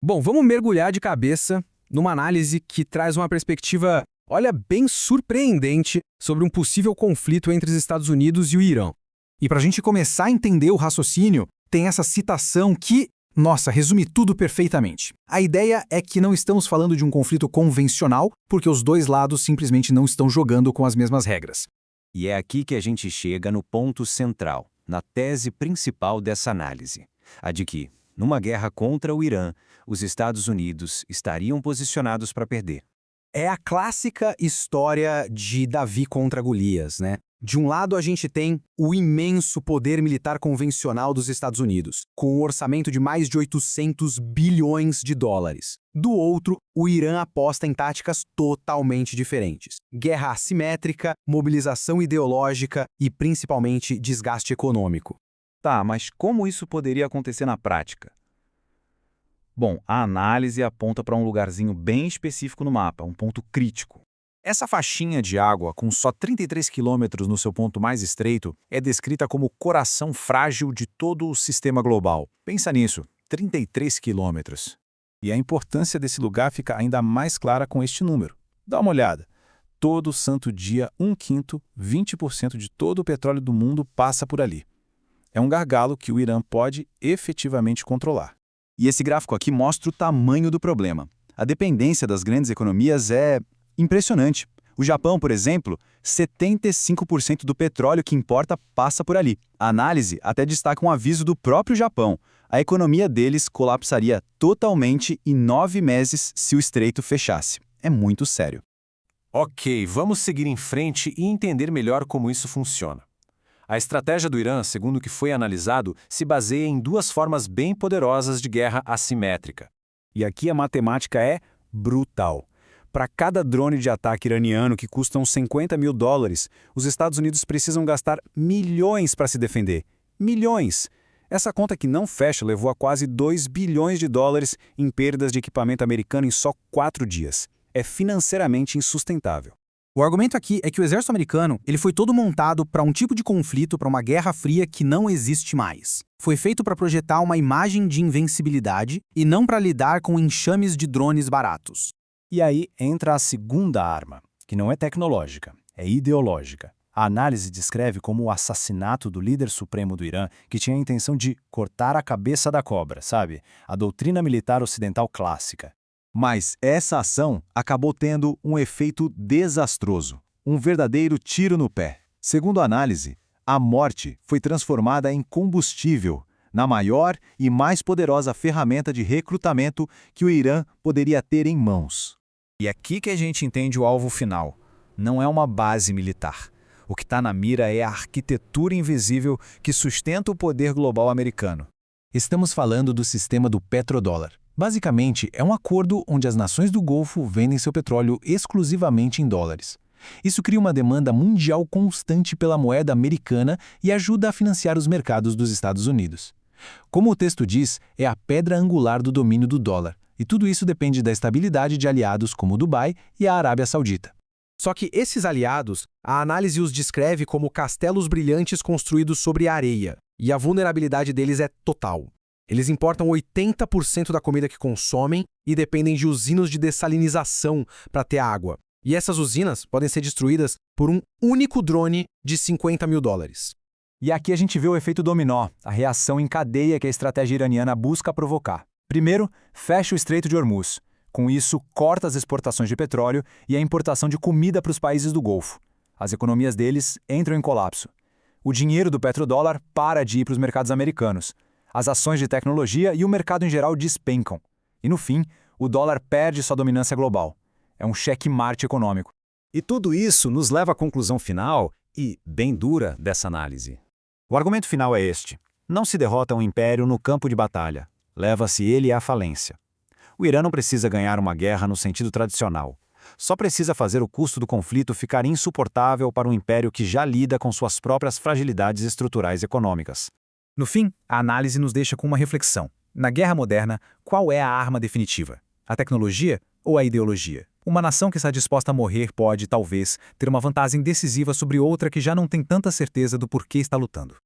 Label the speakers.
Speaker 1: Bom, vamos mergulhar de cabeça numa análise que traz uma perspectiva, olha, bem surpreendente sobre um possível conflito entre os Estados Unidos e o Irã.
Speaker 2: E para a gente começar a entender o raciocínio, tem essa citação que, nossa, resume tudo perfeitamente. A ideia é que não estamos falando de um conflito convencional, porque os dois lados simplesmente não estão jogando com as mesmas regras.
Speaker 3: E é aqui que a gente chega no ponto central, na tese principal dessa análise, a de que, numa guerra contra o Irã, os Estados Unidos estariam posicionados para perder.
Speaker 1: É a clássica história de Davi contra Golias, né? De um lado, a gente tem o imenso poder militar convencional dos Estados Unidos, com um orçamento de mais de 800 bilhões de dólares. Do outro, o Irã aposta em táticas totalmente diferentes. Guerra assimétrica, mobilização ideológica e, principalmente, desgaste econômico.
Speaker 4: Tá, mas como isso poderia acontecer na prática? Bom, a análise aponta para um lugarzinho bem específico no mapa, um ponto crítico. Essa faixinha de água, com só 33 quilômetros no seu ponto mais estreito, é descrita como o coração frágil de todo o sistema global. Pensa nisso, 33 quilômetros. E a importância desse lugar fica ainda mais clara com este número. Dá uma olhada. Todo santo dia, 1/5, 20% de todo o petróleo do mundo passa por ali. É um gargalo que o Irã pode efetivamente controlar.
Speaker 5: E esse gráfico aqui mostra o tamanho do problema. A dependência das grandes economias é impressionante. O Japão, por exemplo, 75% do petróleo que importa passa por ali. A análise até destaca um aviso do próprio Japão. A economia deles colapsaria totalmente em 9 meses se o estreito fechasse. É muito sério.
Speaker 3: Ok, vamos seguir em frente e entender melhor como isso funciona. A estratégia do Irã, segundo o que foi analisado, se baseia em duas formas bem poderosas de guerra assimétrica.
Speaker 4: E aqui a matemática é brutal. Para cada drone de ataque iraniano que custa uns 50 mil dólares, os Estados Unidos precisam gastar milhões para se defender. Milhões! Essa conta que não fecha levou a quase 2 bilhões de dólares em perdas de equipamento americano em só 4 dias. É financeiramente insustentável.
Speaker 2: O argumento aqui é que o exército americano ele foi todo montado para um tipo de conflito, para uma guerra fria que não existe mais. Foi feito para projetar uma imagem de invencibilidade e não para lidar com enxames de drones baratos.
Speaker 4: E aí entra a segunda arma, que não é tecnológica, é ideológica. A análise descreve como o assassinato do líder supremo do Irã, que tinha a intenção de cortar a cabeça da cobra, sabe? A doutrina militar ocidental clássica.
Speaker 5: Mas essa ação acabou tendo um efeito desastroso, um verdadeiro tiro no pé. Segundo a análise, a morte foi transformada em combustível na maior e mais poderosa ferramenta de recrutamento que o Irã poderia ter em mãos.
Speaker 4: E é aqui que a gente entende o alvo final. Não é uma base militar. O que está na mira é a arquitetura invisível que sustenta o poder global americano.
Speaker 2: Estamos falando do sistema do petrodólar. Basicamente, é um acordo onde as nações do Golfo vendem seu petróleo exclusivamente em dólares. Isso cria uma demanda mundial constante pela moeda americana e ajuda a financiar os mercados dos Estados Unidos. Como o texto diz, é a pedra angular do domínio do dólar, e tudo isso depende da estabilidade de aliados como Dubai e a Arábia Saudita.
Speaker 1: Só que esses aliados, a análise os descreve como castelos brilhantes construídos sobre areia, e a vulnerabilidade deles é total. Eles importam 80% da comida que consomem e dependem de usinas de dessalinização para ter água. E essas usinas podem ser destruídas por um único drone de 50 mil dólares.
Speaker 5: E aqui a gente vê o efeito dominó, a reação em cadeia que a estratégia iraniana busca provocar. Primeiro, fecha o Estreito de Hormuz. Com isso, corta as exportações de petróleo e a importação de comida para os países do Golfo. As economias deles entram em colapso. O dinheiro do petrodólar para de ir para os mercados americanos. As ações de tecnologia e o mercado em geral despencam. E no fim, o dólar perde sua dominância global. É um checkmate econômico.
Speaker 3: E tudo isso nos leva à conclusão final e bem dura dessa análise.
Speaker 4: O argumento final é este. Não se derrota um império no campo de batalha. Leva-se ele à falência. O Irã não precisa ganhar uma guerra no sentido tradicional. Só precisa fazer o custo do conflito ficar insuportável para um império que já lida com suas próprias fragilidades estruturais econômicas. No fim, a análise nos deixa com uma reflexão. Na guerra moderna, qual é a arma definitiva? A tecnologia ou a ideologia? Uma nação que está disposta a morrer pode, talvez, ter uma vantagem decisiva sobre outra que já não tem tanta certeza do porquê está lutando.